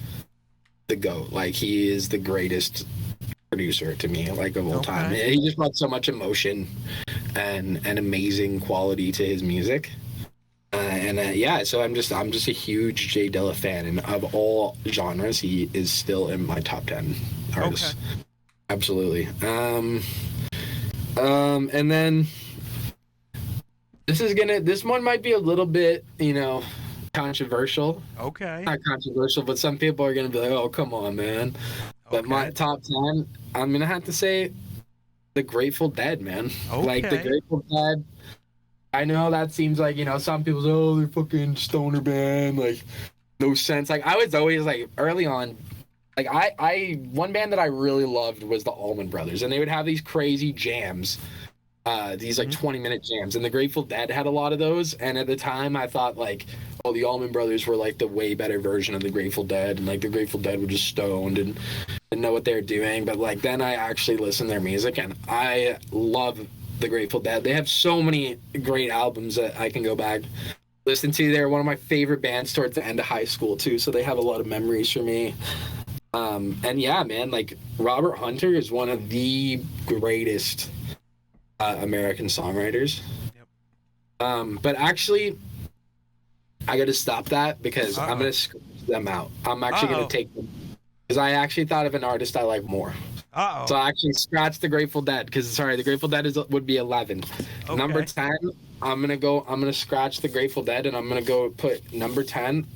the GOAT. Like, he is the greatest producer to me, like, of all time. He just brought so much emotion and amazing quality to his music. So I'm just a huge Jay Dilla fan, and of all genres, he is still in my top 10 artists. Okay. Absolutely. And then this one might be a little bit, controversial. Okay. Not controversial, but some people are gonna be like, "Oh, come on, man." Okay. But my top 10, I'm gonna have to say, the Grateful Dead, man. Okay. Like, the Grateful Dead. I know that seems like, some people say, "Oh, they're fucking stoner band," like, no sense. Like, I was always, like, early on, like, one band that I really loved was the Allman Brothers, and they would have these crazy jams, these, like, 20-minute jams, and the Grateful Dead had a lot of those, and at the time, I thought, like, oh, the Allman Brothers were, like, the way better version of the Grateful Dead, and, like, the Grateful Dead were just stoned and didn't know what they were doing, but, like, then I actually listened to their music, and I love the Grateful Dead. They have so many great albums that I can go back listen to. They're one of my favorite bands towards the end of high school too, so they have a lot of memories for me. And yeah, man, like, Robert Hunter is one of the greatest American songwriters. Yep. But actually, I got to stop that because I'm going to scratch them out. I'm actually going to take them because I actually thought of an artist I like more. So I actually scratched the Grateful Dead because, the Grateful Dead would be 11. Okay. Number 10, I'm going to scratch the Grateful Dead, and I'm going to go put number 10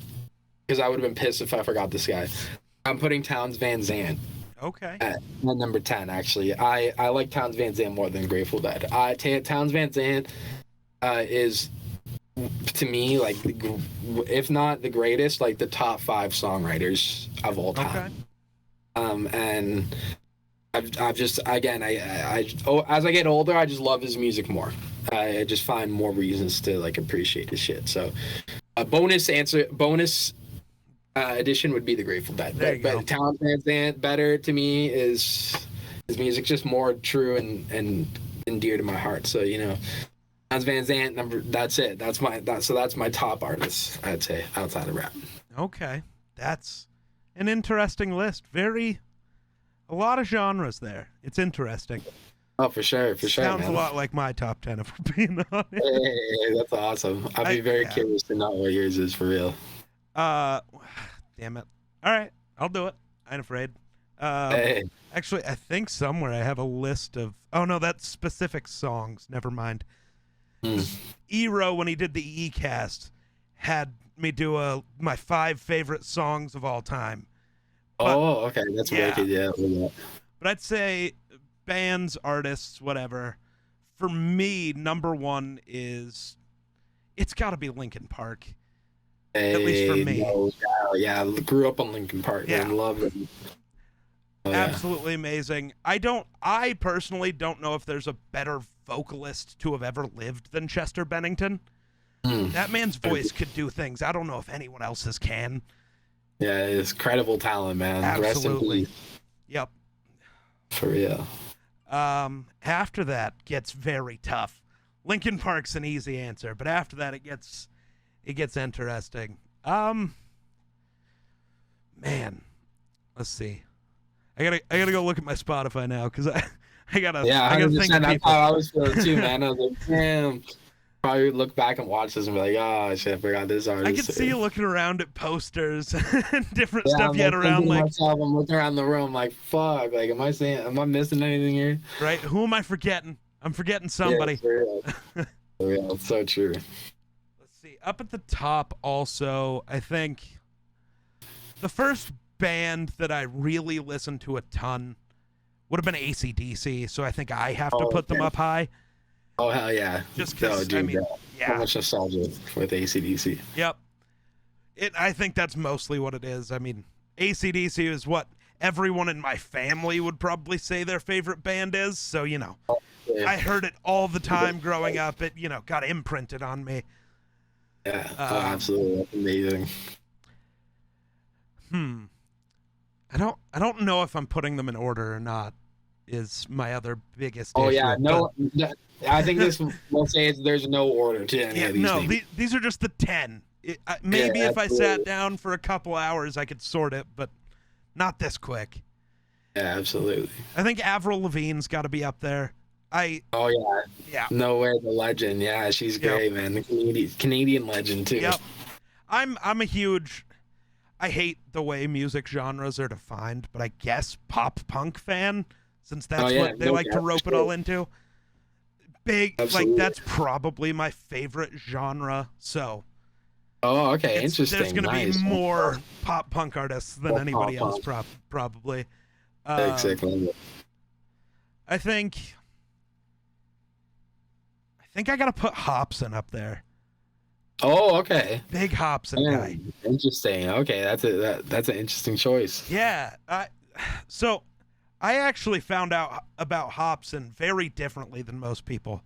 because I would have been pissed if I forgot this guy. I'm putting Townes Van Zandt. Okay. At number 10, actually. I like Townes Van Zandt more than Grateful Dead. Townes Van Zandt is, to me, like, if not the greatest, like, the top 5 songwriters of all time. Okay. And I've just, again, as I get older, I just love his music more. I just find more reasons to, like, appreciate his shit. So a bonus edition would be the Grateful Dead. But Townes Van Zandt, better to me, is his music just more true and dear to my heart. So, Townes Van Zandt, that's it. That's my top artist, I'd say, outside of rap. Okay. That's an interesting list. A lot of genres there. It's interesting. Oh, for sure, Sounds man. a lot like my top 10, if we're being honest. Hey, that's awesome. I'd be very curious to know what yours is for real. Damn it. All right, I'll do it. I ain't afraid. Hey. Actually, I think somewhere I have a list of. Oh no, that's specific songs. Never mind. Ero, when he did the E-cast, had me do my 5 favorite songs of all time. But, Okay, that's wicked. Yeah. But I'd say bands, artists, whatever. For me, number 1 is. It's got to be Linkin Park. At least for me. Yeah, grew up on Linkin Park. Yeah, love them. Absolutely amazing. I personally don't know if there's a better vocalist to have ever lived than Chester Bennington. That man's voice could do things I don't know if anyone else's can. Yeah, it's credible talent, man. Absolutely. Rest in peace. Yep. For real. After that gets very tough. Linkin Park's an easy answer, but after that it gets interesting. Man, let's see. I gotta go look at my Spotify now because I gotta think of people. I was feeling too, man. I was like, damn. Probably look back and watch this and be like, oh shit, I forgot this artist. I can see you looking around at posters and different stuff you had around. Like, myself, I'm looking around the room like, fuck. Like, am I missing anything here? Right? Who am I forgetting? I'm forgetting somebody. Yeah, for real. For real. It's so true. Let's see. Up at the top, also, I think the first band that I really listened to a ton would have been ACDC, so I think I have to put them up high. Oh, hell yeah. Just because, so much nostalgia with ACDC. Yep. I think that's mostly what it is. I mean, ACDC is what everyone in my family would probably say their favorite band is, so, I heard it all the time growing up. It, got imprinted on me. Yeah, absolutely. That's amazing. I don't know if I'm putting them in order or not. Is my other biggest issue. Oh yeah, no. I think we'll say there's no order to any of these things. These are just the 10. Maybe if I sat down for a couple hours, I could sort it, but not this quick. Yeah, absolutely. I think Avril Lavigne's got to be up there. Oh yeah. No way, the legend. Yeah, she's great, man. The Canadian legend too. Yep. I'm a huge. I hate the way music genres are defined, but I guess pop punk fan, since that's what they like to rope it all into. That's probably my favorite genre. So. Oh, okay, interesting. There's gonna be more pop punk artists than anybody else, probably. Exactly. I think I gotta put Hobson up there. Oh, okay. Big Hobson guy. Interesting. Okay, that's an interesting choice. Yeah. So I actually found out about Hobson very differently than most people.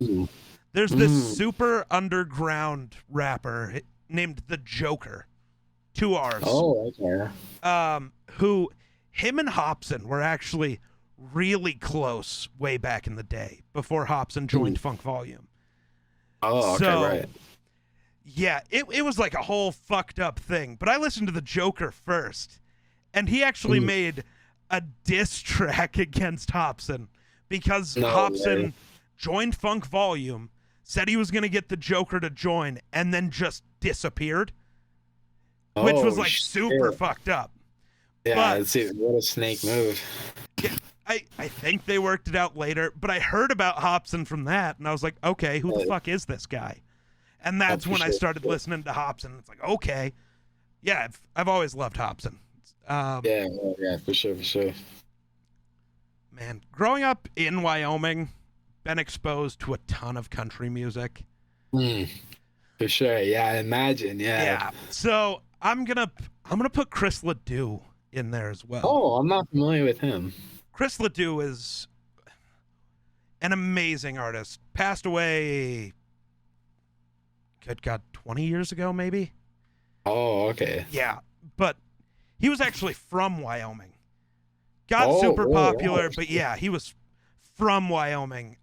There's this super underground rapper named The Joker, 2 R's. Oh, okay. Him and Hobson were actually really close way back in the day before Hobson joined Funk Volume. Oh, okay, right. Yeah, it was like a whole fucked up thing. But I listened to The Joker first, and he actually made a diss track against Hobson because Hobson joined Funk Volume, said he was going to get The Joker to join, and then just disappeared, which was like super fucked up. Yeah, what a snake move. Yeah, I think they worked it out later, but I heard about Hobson from that, and I was like, okay, who the fuck is this guy? And that's when I started listening to Hobson. It's like, okay, yeah, I've always loved Hobson. Yeah, for sure. Man, growing up in Wyoming, been exposed to a ton of country music. For sure, yeah, I imagine, Yeah, so I'm gonna put Chris LaDue in there as well. Oh, I'm not familiar with him. Chris LaDue is an amazing artist. Passed away, good God, 20 years ago, maybe? Oh, okay. Yeah, but he was actually from Wyoming. Got super popular, but yeah, he was from Wyoming.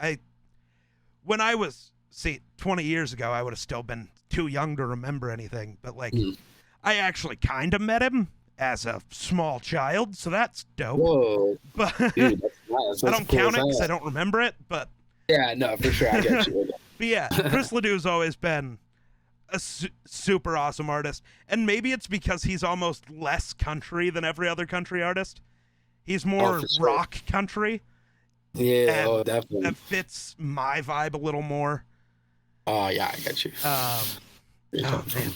20 years ago, I would have still been too young to remember anything, but I actually kind of met him as a small child, so that's dope. Whoa. But dude, that's I don't count it because I don't remember it, but yeah, no, for sure, I get you. But yeah, Chris LaDue's always been a super awesome artist. And maybe it's because he's almost less country than every other country artist. He's more for sure. rock country. Yeah, And definitely. that fits my vibe a little more. Oh, yeah, I got you. Oh, man.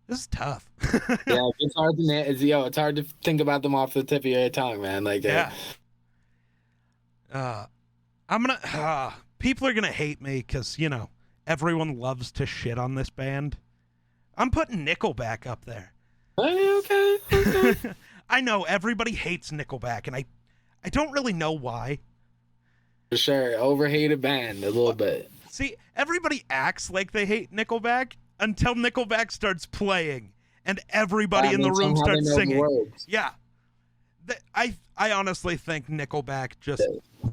This is tough. Yeah, it's hard it's hard to think about them off the tip of your tongue, man. Like, yeah. I'm gonna. People are gonna hate me because everyone loves to shit on this band. I'm putting Nickelback up there. Okay. I know everybody hates Nickelback, and I don't really know why. For sure, overhated band a little bit. See, everybody acts like they hate Nickelback until Nickelback starts playing, and everybody in the room starts singing. Yeah. I honestly think Nickelback just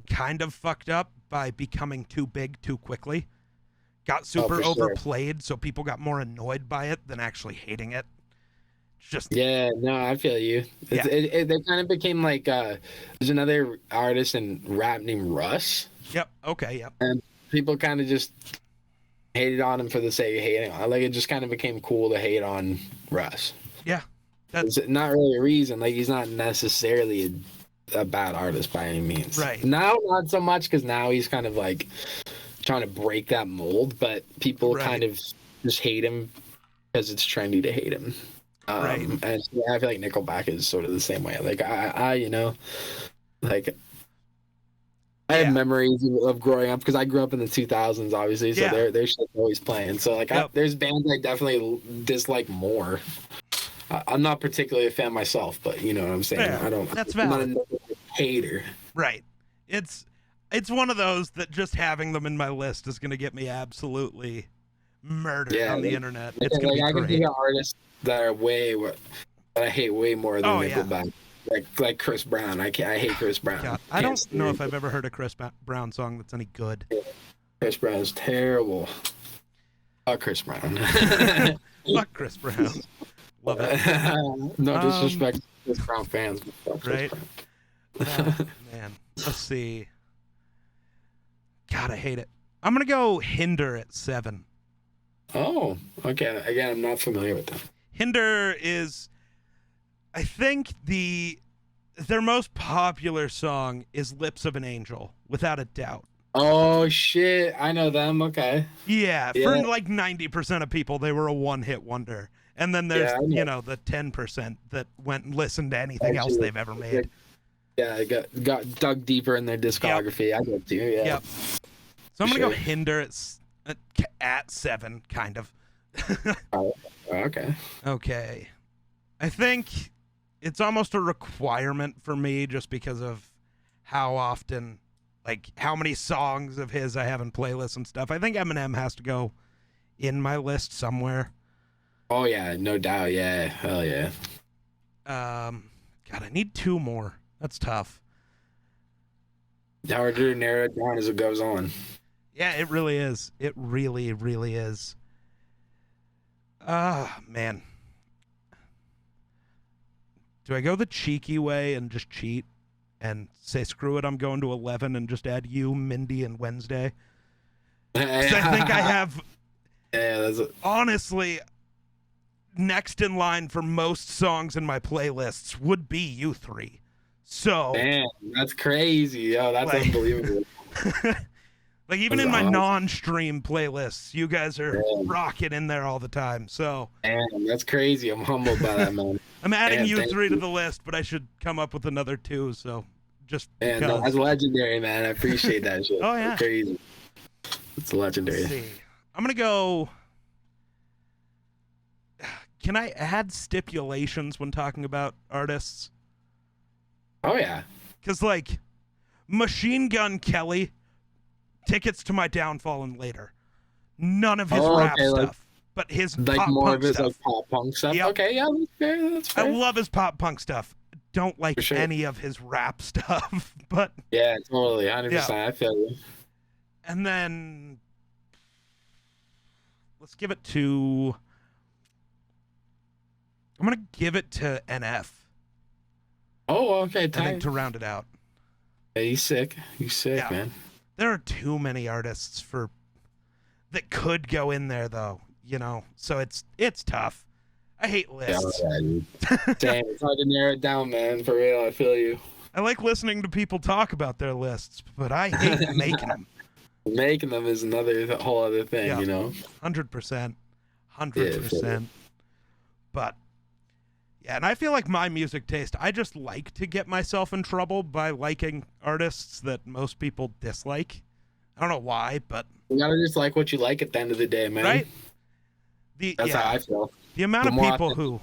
kind of fucked up by becoming too big too quickly. Got super overplayed, so people got more annoyed by it than actually hating it. Just yeah, no, I feel you. They kind of became like there's another artist in rap named Russ. Yep. Okay. Yep. And people kind of just hated on him for the sake of hating on. Like, it just kind of became cool to hate on Russ. Yeah. That's not really a reason. Like, he's not necessarily a bad artist by any means. Right. Now, not so much, because now he's kind of like trying to break that mold, but people kind of just hate him because it's trendy to hate him. Right. And I feel like Nickelback is sort of the same way. Like, I have memories of growing up because I grew up in the 2000s, obviously. So their shit's always playing. So like, there's bands I definitely dislike more. I'm not particularly a fan myself, but you know what I'm saying. Yeah, that's valid. I'm not a hater. Right. It's one of those that just having them in my list is going to get me absolutely murdered on the internet. It's going to be great. I can think of artists that are that I hate way more than Nickelback. Like Chris Brown. I hate Chris Brown. God, I don't know if I've ever heard a Chris Brown song that's any good. Chris Brown is terrible. Fuck Chris Brown. Fuck Chris Brown. Love it. No disrespect to Chris Brown fans. But fuck right? Chris Brown. Oh, man. Let's see. God, I hate it. I'm going to go Hinder at 7. Oh, okay. Again, I'm not familiar with them. Hinder is... I think their most popular song is Lips of an Angel, without a doubt. Oh, shit. I know them. Okay. Yeah, for like 90% of people, they were a one-hit wonder. And then there's, the 10% that went and listened to anything else they've ever made. Yeah, I got dug deeper in their discography. Yep. I get to, yeah. Yep. So I'm going to go Hinder at 7, kind of. Oh, okay. Okay. I think... it's almost a requirement for me just because of how often, like, how many songs of his I have in playlists and stuff. I think Eminem has to go in my list somewhere. Oh, yeah, no doubt. Yeah, hell yeah. God, I need 2 more. That's tough. Harder to narrow it down as it goes on. Yeah, it really is. It really, really is. Man. Do I go the cheeky way and just cheat and say, screw it, I'm going to 11 and just add you, Mindy, and Wednesday? 'Cause I think I have, honestly, next in line for most songs in my playlists would be you 3. So. Man, that's crazy. Yo, that's unbelievable. Like, even in my non-stream playlists, you guys are rocking in there all the time. So. Man, that's crazy. I'm humbled by that, man. I'm adding you 3 to the list, but I should come up with another 2. So, just because. Man, that's legendary, man. I appreciate that shit. Oh yeah, that's crazy. It's legendary. Let's see. I'm gonna go. Can I add stipulations when talking about artists? Oh yeah. Because like, Machine Gun Kelly. Tickets to My Downfall and Later. None of his rap stuff, but his like pop more punk of his stuff. like pop punk stuff. Yep. Okay, yeah, that's fair. I love his pop punk stuff. Don't like any of his rap stuff, but yeah, totally, 100%. I feel you. And then let's give it to. I'm gonna give it to NF. Oh, okay. I think to round it out. Yeah, he's sick. He's sick, man. There are too many artists for that could go in there though, you know. So it's tough. I hate lists. Yeah, dude. Damn, it's hard to narrow it down, man. For real, I feel you. I like listening to people talk about their lists, but I hate making them. Making them is another whole other thing, you know. 100%, 100%. But yeah, and I feel like my music taste, I just like to get myself in trouble by liking artists that most people dislike. I don't know why, but you gotta just like what you like at the end of the day, man. Right? That's how I feel. The amount of people who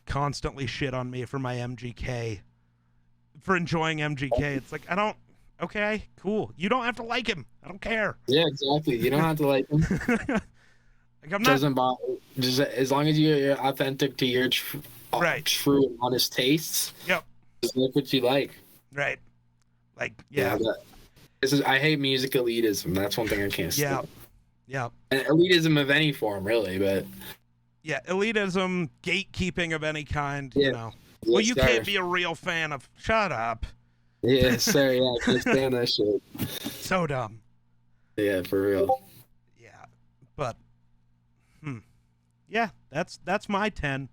constantly shit on me for my MGK, for enjoying MGK, it's like, okay, cool. You don't have to like him. I don't care. Yeah, exactly. You don't have to like him. Like, I'm not... Doesn't bother. Just as long as you're authentic to your true and honest tastes. Yep. Just like what you like. Right. Like, yeah. I hate music elitism. That's one thing I can't stand. Yeah. And elitism of any form, really, but yeah, elitism, gatekeeping of any kind, yeah. You know. Yes, well, you sir. can't be a real fan of. Shut up. Yeah, sir. Yeah, I can't stand that shit. So dumb. Yeah, for real. Yeah, but yeah, that's my 10.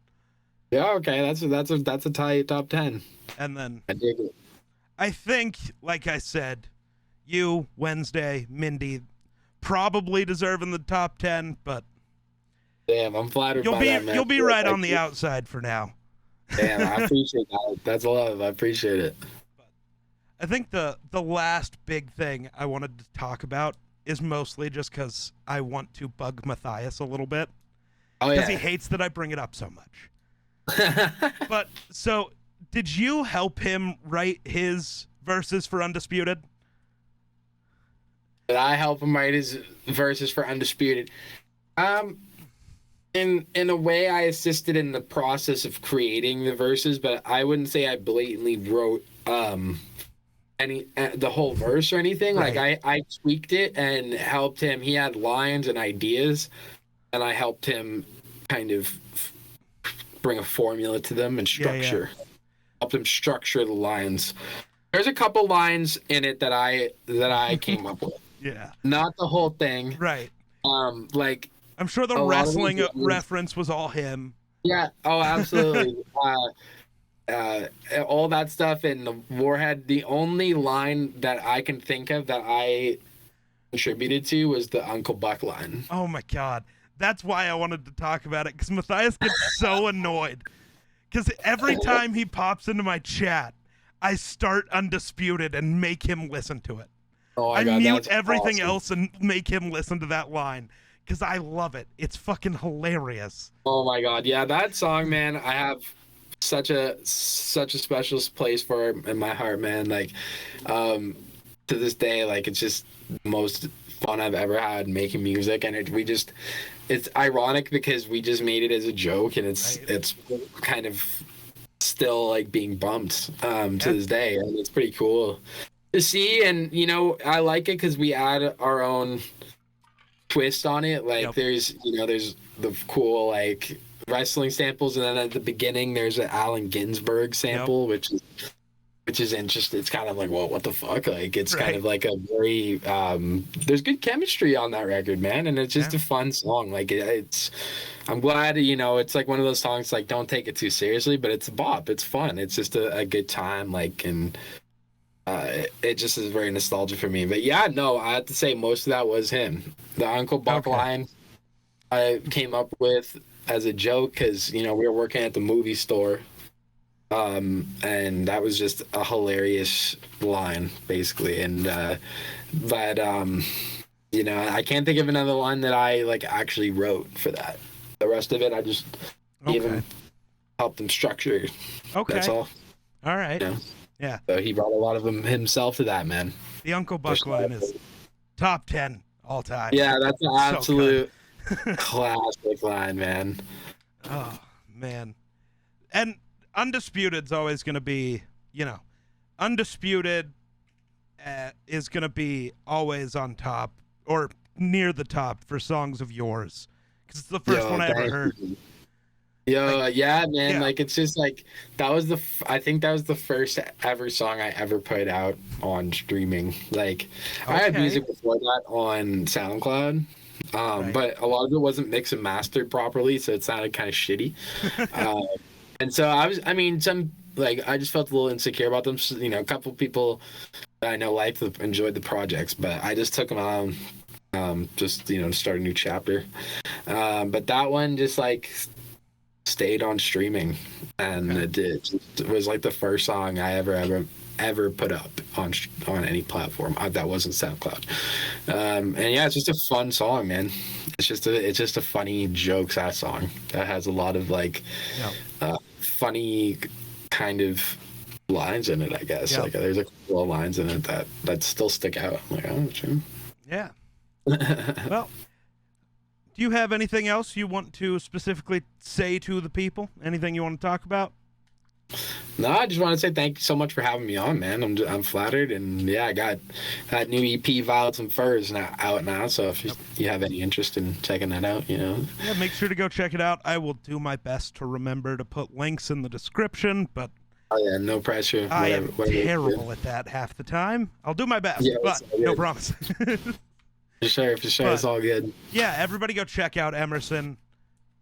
Yeah, okay, that's a tight top 10. And then I dig it. I think, like I said, you, Wednesday, Mindy, probably deserve in the top 10, but damn, I'm flattered by that, man. You'll be right on the outside for now. Damn, I appreciate that. That's love. I appreciate it. But I think the last big thing I wanted to talk about is mostly just because I want to bug Matthias a little bit. Oh, yeah. Because he hates that I bring it up so much. But, so, did you help him write his verses for Undisputed? Did I help him write his verses for Undisputed? In a way, I assisted in the process of creating the verses, but I wouldn't say I blatantly wrote the whole verse or anything. Right. Like I tweaked it and helped him. He had lines and ideas, and I helped him kind of bring a formula to them and structure. Yeah. Helped him structure the lines. There's a couple lines in it that I came up with. Yeah. Not the whole thing. Right. Like, I'm sure the wrestling reference was all him. Yeah. Oh, absolutely. All that stuff in the Warhead. The only line that I can think of that I contributed to was the Uncle Buck line. Oh my God. That's why I wanted to talk about it, because Matthias gets so annoyed. Because every time he pops into my chat, I start Undisputed and make him listen to it. Oh my I God, mute everything else and make him listen to that line. Because I love it. It's fucking hilarious. Oh my God. Yeah, that song, man, I have such a special place for it in my heart, man. Like, to this day, like, it's just the most fun I've ever had making music. And it's ironic because we just made it as a joke, and it's kind of still like being bumped to this day. And it's pretty cool to see. And, you know, I like it because we add our own twist on it. Like, there's the cool like wrestling samples, and then at the beginning there's an Allen Ginsberg sample, which is interesting. It's kind of like, well, what the fuck? Like, it's kind of like a very there's good chemistry on that record, man, and it's just a fun song. Like, I'm glad, you know, it's like one of those songs, like, don't take it too seriously, but it's a bop. It's fun. It's just a good time. Like, and it just is very nostalgic for me. But yeah, no, I have to say most of that was him. The Uncle Buck line I came up with as a joke because, you know, we were working at the movie store, and that was just a hilarious line, basically. And but you know, I can't think of another line that I like actually wrote for that. The rest of it, I just even helped him structure. Okay, that's all. All right. You know? Yeah. So he brought a lot of them himself to that, man. The Uncle Buck line is top 10 all time. Yeah, that's an absolute classic line, man. Oh, man. And Undisputed's always going to be, you know, Undisputed is going to be always on top or near the top for songs of yours. Because it's the first one I ever heard. Yeah, man. Like, it's just like, I think that was the first ever song I ever put out on streaming. Like, I had music before that on SoundCloud, Right. But a lot of it wasn't mixed and mastered properly, so it sounded kind of shitty. uh, and so I mean, I just felt a little insecure about them. So, a couple people that I know enjoyed the projects, but I just took them on, just to start a new chapter. But that one just like stayed on streaming, and it was like the first song I ever put up on any platform that wasn't SoundCloud. And yeah, it's just a fun song, man. It's just a funny jokes ass song that has a lot of like funny kind of lines in it, I guess. Like there's a couple of lines in it that still stick out. I'm like, oh, true. Yeah. Well, do you have anything else you want to specifically say to the people? Anything you want to talk about? No, I just want to say thank you so much for having me on, man. I'm flattered, and yeah, I got that new EP, Violets and Furs, out now. So if you have any interest in checking that out, Yeah, make sure to go check it out. I will do my best to remember to put links in the description, but oh yeah, no pressure. I am terrible at that half the time. I'll do my best, but no promise. For sure, it's all good. Yeah, everybody go check out Emerson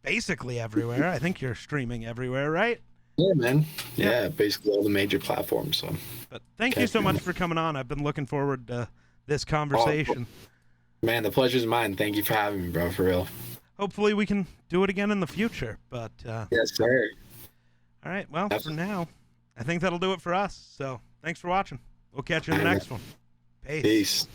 basically everywhere. I think you're streaming everywhere, right? Yeah, man. Yeah, basically all the major platforms. So. But thank you so much for coming on. I've been looking forward to this conversation. Man, the pleasure's mine. Thank you for having me, bro, for real. Hopefully we can do it again in the future, but... yes, sir. All right, well, for now, I think that'll do it for us. So thanks for watching. We'll catch you in the next one. Peace.